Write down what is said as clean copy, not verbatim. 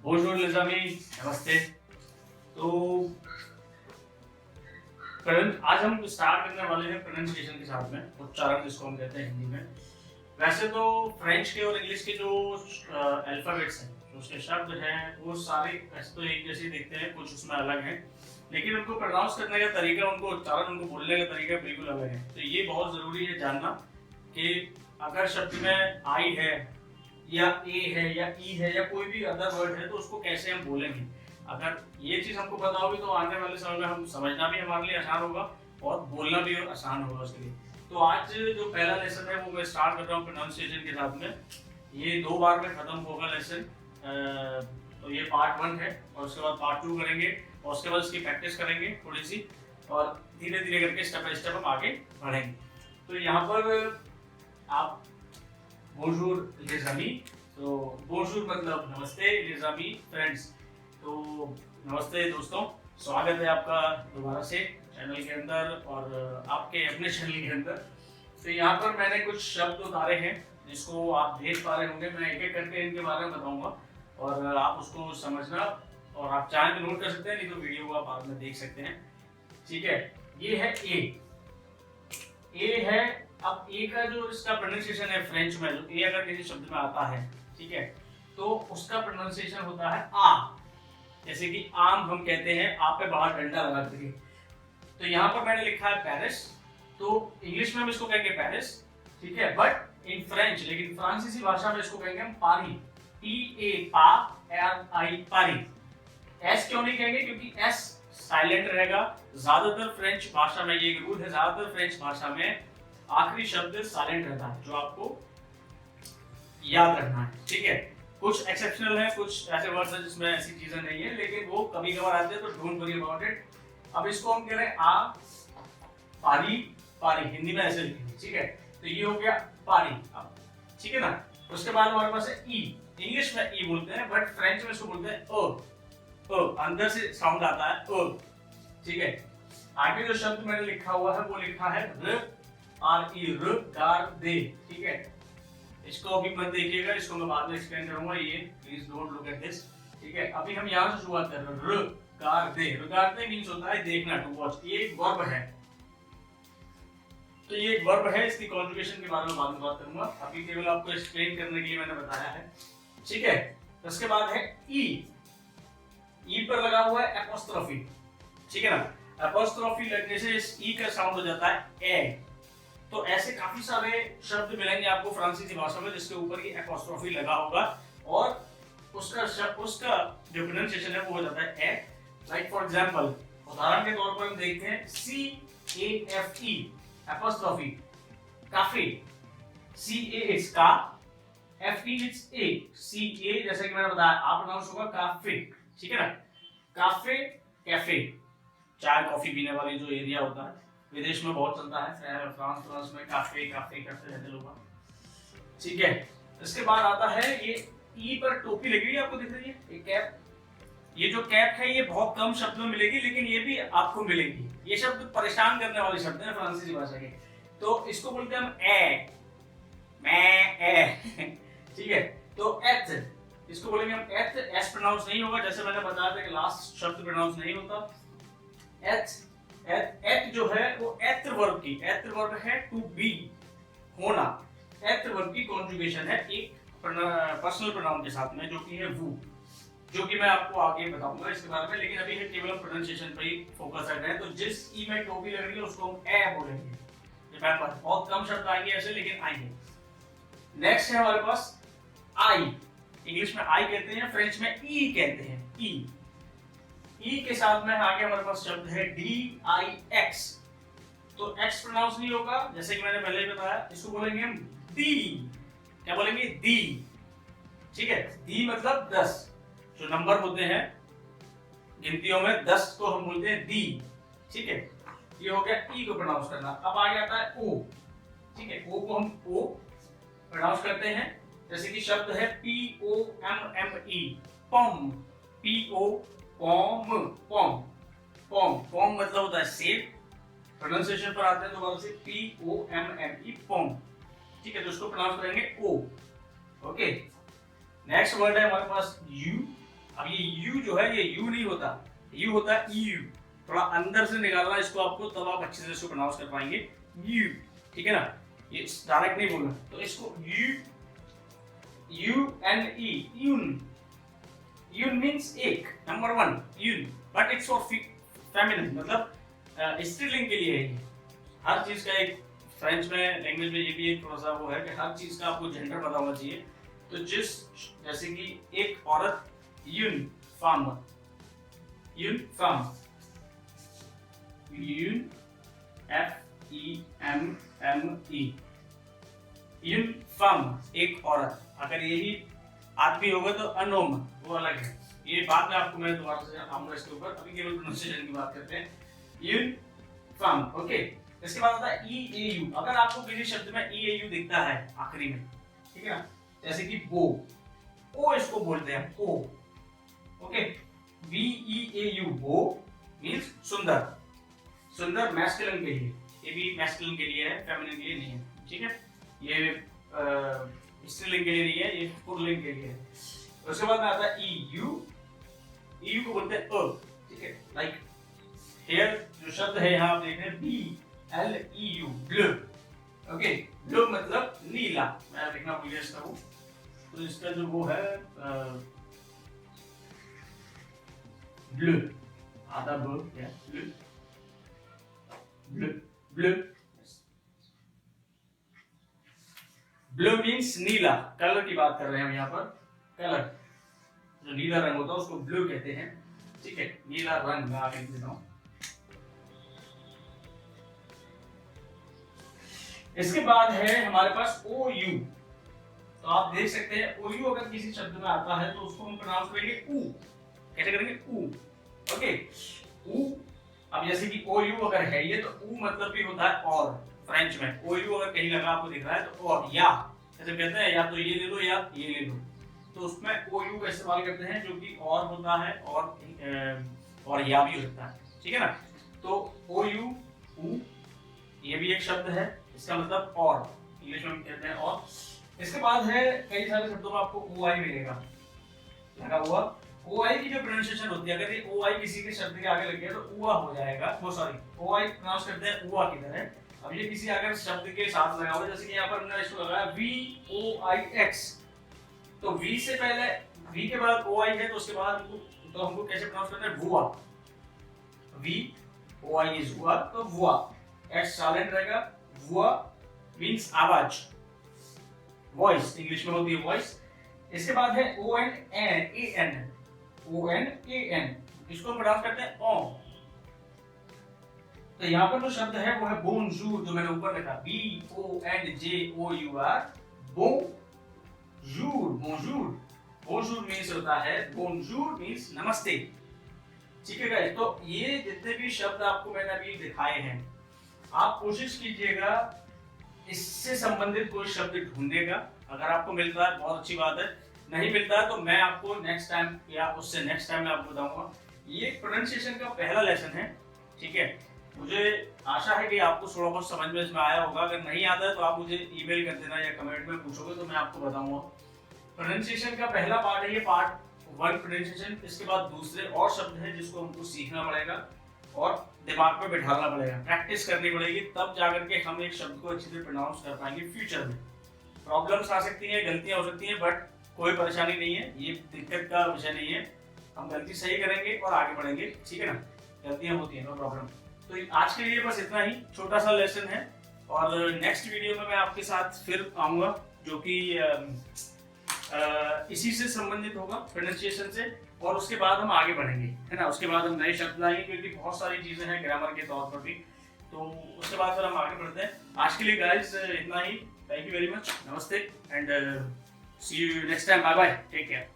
बोजोर लिजामी, नमस्ते। तो आज हम स्टार्ट करने वाले हैं प्रोनाउंसिएशन के साथ में, उच्चारण जिसको हम कहते हैं हिंदी में। वैसे तो फ्रेंच के और इंग्लिश के जो अल्फाबेट्स हैं, जो उसके शब्द हैं, वो सारे वैसे तो एक जैसे दिखते हैं, कुछ उसमें अलग हैं, लेकिन उनको प्रोनाउंस करने का तरीका, उनको उच्चारण, उनको बोलने का तरीका बिल्कुल अलग है। तो ये बहुत जरूरी है जानना कि अगर शब्द में आई है या ए है या ई है या कोई भी अदर वर्ड है तो उसको कैसे हम बोलेंगे। अगर ये चीज हमको पता होगी तो आने वाले समय में हम समझना भी हमारे लिए आसान होगा और बोलना भी आसान होगा उसके लिए। तो आज जो पहला लेसन है वो मैं स्टार्ट कर रहा हूँ प्रोनाउंसिएशन के साथ में। ये 2 बार में खत्म होगा लेसन। तो ये पार्ट 1 है और उसके बाद पार्ट 2 करेंगे और उसके बाद इसकी प्रैक्टिस करेंगे थोड़ी सी, और धीरे धीरे करके स्टेप बाय स्टेप हम आगे बढ़ेंगे। तो यहाँ पर आप बोजूर लिजामी, तो बोजूर मतलब नमस्ते, लिजामी फ्रेंड्स। तो नमस्ते दोस्तों, स्वागत है आपका दोबारा से चैनल के अंदर और आपके अपने चैनल के अंदर। तो यहाँ पर मैंने कुछ शब्द उतारे हैं जिसको आप देख पा रहे होंगे। मैं एक एक करके इनके बारे में बताऊंगा और आप उसको समझना, और आप चाहें तो नोट कर सकते हैं, नहीं तो वीडियो को आप बाद में देख सकते हैं। ठीक है, ये है ए है। अब ए का जो इसका प्रोनाउंसिएशन है फ्रेंच में, जो ए अगर किसी शब्द में आता है, ठीक है, तो उसका प्रोनाउंसिएशन होता है आ। जैसे कि आम हम कहते हैं, आप पे बाहर डंडा लगा करके। तो यहाँ पर मैंने लिखा है पेरिस, तो इंग्लिश में हम इसको कहेंगे पेरिस, ठीक है, बट इन फ्रेंच, लेकिन फ्रांसीसी भाषा में इसको कहेंगे हम पारी, PARI, पारी। एस क्यों नहीं कहेंगे? क्योंकि एस साइलेंट रहेगा। ज्यादातर फ्रेंच भाषा में ये रूल है, ज्यादातर फ्रेंच भाषा में आखिरी शब्द साइलेंट रहता है, जो आपको याद रखना है। ठीक है, कुछ एक्सेप्शनल है, कुछ ऐसे वर्ड्स हैं जिसमें ऐसी चीजें नहीं है, लेकिन वो कभी कभार आते हैं, तो डोंट वरी अबाउट इट। अब इसको हम कह रहे हैं आ पारी, पारी हिंदी में ऐसे लिखेंगे, ठीक है। तो ये हो गया पारी, अब ठीक है ना। उसके बाद हमारे पास है ई। इंग्लिश में ई बोलते हैं, बट फ्रेंच में इसको बोलते हैं ओ, अंदर से साउंड आता है ओ, ठीक है। आगे जो शब्द मैंने लिखा हुआ है वो लिखा है RE, दे, ठीक है। इसको अभी मत देखिएगा, इसको मैं बाद में एक्सप्लेन करूंगा, ये please don't look at this, ठीक है। अभी हम यहाँ से शुरुआत कर रहे हैं। रिगार्डे मींस होता है देखना, टू वॉच। ये एक वर्ब है, तो ये एक वर्ब है, इसकी कॉन्जुगेशन के बारे में बाद में बात करूंगा, अभी केवल आपको एक्सप्लेन करने के लिए मैंने बताया है, ठीक है। उसके बाद है ई पर लगा हुआ है एपोस्ट्रोफी, ठीक है ना। एपोस्ट्रोफी लगने से इस ई का साउंड हो जाता है ए। तो ऐसे काफी सारे शब्द मिलेंगे आपको फ्रांसीसी भाषा में जिसके ऊपर ये एपोस्ट्रोफी लगा होगा और उसका जो प्रोनाउंसिएशन है वो हो जाता है ए। लाइक फॉर एग्जांपल, उदाहरण के तौर पर हम देखते हैं CAFE apostrophe, cafe, CA it's का, FE इट्स ए, CA जैसे कि मैंने बताया आप प्रोनाउंस होगा काफे, ठीक है ना। काफे, कैफे, चाय कॉफी पीने वाली जो एरिया होता है, विदेश में बहुत चलता है, फ्रांस में काफे काफे करते रहते लोग, ठीक है। इसके बाद आता है ये ई पर टोपी लगी हुई आपको दिख रही है, ये कैप। ये जो कैप है ये बहुत कम शब्द में मिलेगी, लेकिन ये भी आपको मिलेगी। ये शब्द परेशान करने वाले शब्द हैं फ्रांसीसी भाषा के, तो इसको बोलते हैं हम ए, ठीक है। तो एथ, इसको बोलेंगे हम एथ, एस प्रोनाउंस नहीं होगा, जैसे मैंने बताया था कि लास्ट शब्द प्रोनाउंस नहीं होता। एथ जो है वो एत्र वर्ब है टू बी, होना। एत्र वर्ब की कॉन्जुगेशन है एक पर्सनल प्रोनाउन के साथ में, जो कि है वो, जो कि मैं आपको आगे बताऊंगा इसके बारे में, लेकिन अभी केवल हम प्रोनाउंसिएशन पे ही फोकस कर रहे हैं। तो जिस ई में टोपी लग रही है उसको हम ए बोलेंगे। बहुत कम शब्द आएंगे ऐसे, लेकिन आएंगे। नेक्स्ट है हमारे पास आई। इंग्लिश में आई कहते हैं, फ्रेंच में ई कहते हैं, ई के साथ में आगे हमारे पास शब्द है DIX। तो एक्स प्रोनाउंस नहीं होगा, जैसे कि मैंने पहले ही बताया, इसको बोलेंगे हम दी। क्या बोलेंगे? दी, ठीक है। दी मतलब 10, जो नंबर होते हैं गिनतियों में 10 को हम बोलते हैं दी, ठीक है। ये हो गया ई को प्रोनाउंस करना। अब आगे आता है ओ, ठीक है। ओ को हम ओ प्रोनाउंस करते हैं, जैसे कि शब्द है POMME, पॉम, PO पॉम, पॉम मतलब होता है सेब। प्रोनाउंसिएशन पर आते हैं दोबारा से POMME, पॉम, ठीक है। तो इसको प्रोनाउंस करेंगे ओ, ओके। नेक्स्ट वर्ड है हमारे पास यू। अब ये यू जो है ये यू नहीं होता, यू होता है ईयू, थोड़ा अंदर से निकालना इसको आपको, तब आप अच्छे से इसको प्रोनाउंस कर पाएंगे यू, ठीक है ना, ये डायरेक्ट नहीं बोलना। तो इसको यू, यू एन ई, यून, यून मीन्स एक, नंबर वन यून, बट इट्स फॉर फेमिनिन, मतलब स्त्रीलिंग के लिए है। हर चीज का एक फ्रेंच में लैंग्वेज में ये भी एक थोड़ा सा वो है कि हर चीज का आपको जेंडर पता होना चाहिए। तो जैसे कि एक औरत यून फार्म, यून फार्म, यून F E M M E, यून फार्म एक औरत। अगर यही आदमी होगा तो अनोम, वो अलग है, ये बाद में आपको मैं दोबारा से आऊंगा इसके ऊपर, अभी केवल प्रोनाउंसिएशन की बात करते हैं। यून फार्म, ओके। इसके बाद आता है ई ए यू। अगर आपको किसी शब्द में ई ए यू दिखता है आखिरी में, ठीक है ना, जैसे कि बो, ओ इसको बोलते हैं ओ, okay, B E A U, बो मींस सुंदर, सुंदर मैस्कुलिन के लिए, ये भी मैस्कुलिन के लिए है, फेमिनिन के लिए नहीं है, ठीक है, ये स्त्रीलिंग के लिए नहीं है, ये पुल्लिंग के लिए है। उसके बाद में आता है ई यू, ई यू को बोलते हैं अ, ठीक है, लाइक हियर जो शब्द है यहाँ आप देख रहे हैं B L U E, blue, okay, blue मतलब नीला, मैं लिखना भूल गया इसका वो, तो इसका जो वो है ब्लू, आधा blue, blue, blue, blue, blue means नीला, कलर की बात कर रहे हैं हम यहाँ पर, कलर जो नीला रंग होता है उसको ब्लू कहते हैं, ठीक है, नीला रंग मैं आगे लिख देता हूं। इसके बाद है हमारे पास ओ यू। तो आप देख सकते हैं ओ यू अगर किसी शब्द में आता है तो उसको हम प्रोनाउंस करेंगे ऊ, कैसे करेंगे ऊ, ओके, ऊ। अब जैसे कि ओ यू अगर है ये, तो ऊ मतलब भी होता है और, फ्रेंच में ओ यू अगर कहीं लगा आपको दिख रहा है तो और, या जैसे कहते हैं या तो ये ले लो या ये ले लो, तो उसमें ओ यू का इस्तेमाल करते हैं जो कि और होता है और या भी होता है, ठीक है ना। तो ओ यू, ऊ, ये भी एक शब्द है, इसका मतलब और, इंग्लिश में कहते हैं और। इसके बाद है कई सारे शब्दों में आपको ओ आई मिलेगा लगा हुआ। ओ आई की जो प्रोनाउंसिएशन होती है, अगर ये ओ आई किसी के शब्द के आगे लग गया तो उआ हो जाएगा, वो सॉरी ओ आई प्रोनाउंस करते हैं उआ की तरह। अब ये किसी अगर शब्द के साथ लगा हुआ, जैसे कि यहाँ पर हमने इसको लगाया वी ओ आई एक्स, तो वी से पहले, वी के बाद ओ आई है, तो उसके बाद हमको कैसे प्रोनाउंस करना है, वुआ, वी ओ आई इज वुआ, तो वुआ, एक्स साइलेंट रहेगा, वुआ मींस आवाज, वॉइस इंग्लिश में होती है वॉइस। इसके बाद है O N A N, O N A N, इसको प्रोनाउंस करते हैं ओ। तो यहाँ पर जो शब्द है वो है बोनजूर, जो मैंने ऊपर लिखा B O N J O U R, बोनजूर, बोनजूर, बोनजूर मींस होता है, बोनजूर मींस नमस्ते, ठीक है गाइस। तो ये जितने भी शब्द आपको मैंने अभी दिखाए हैं, आप कोशिश कीजिएगा इससे संबंधित कोई शब्द ढूंढने का। अगर आपको मिलता है बहुत अच्छी बात है, नहीं मिलता है तो मैं आपको नेक्स्ट टाइम या उससे नेक्स्ट टाइम मैं आपको बताऊंगा। ये प्रोनाउंसिएशन का पहला लेसन है, ठीक है। मुझे आशा है कि आपको थोड़ा बहुत समझ में इसमें आया होगा। अगर नहीं आता है तो आप मुझे ईमेल कर देना या कमेंट में पूछोगे तो मैं आपको बताऊंगा। प्रोनाउंसिएशन का पहला पार्ट है ये पार्ट 1 प्रोनाउंसिएशन। इसके बाद दूसरे और शब्द हैं जिसको हमको सीखना पड़ेगा और दिमाग में बिठाना पड़ेगा, प्रैक्टिस करनी पड़ेगी, तब जाकर के हम एक शब्द को अच्छी तरह प्रोनाउंस कर पाएंगे। फ्यूचर में प्रॉब्लम्स आ सकती हैं, गलतियां हो सकती हैं, बट कोई परेशानी नहीं है, ये दिक्कत का विषय नहीं है। हम गलती सही करेंगे और आगे बढ़ेंगे, ठीक है ना। गलतियां होती हैं, नो प्रॉब्लम। तो आज के लिए बस इतना ही छोटा सा लेसन है, और नेक्स्ट वीडियो में मैं आपके साथ फिर आऊँगा जो कि इसी से संबंधित होगा, प्रोनाउंसिएशन से, और उसके बाद हम आगे बढ़ेंगे, है ना। उसके बाद हम नए शब्द लाएंगे क्योंकि बहुत सारी चीजें हैं ग्रामर के तौर पर भी, तो उसके बाद फिर हम आगे बढ़ते हैं। आज के लिए गाइस इतना ही, थैंक यू वेरी मच, नमस्ते and see you next time, bye bye, take care.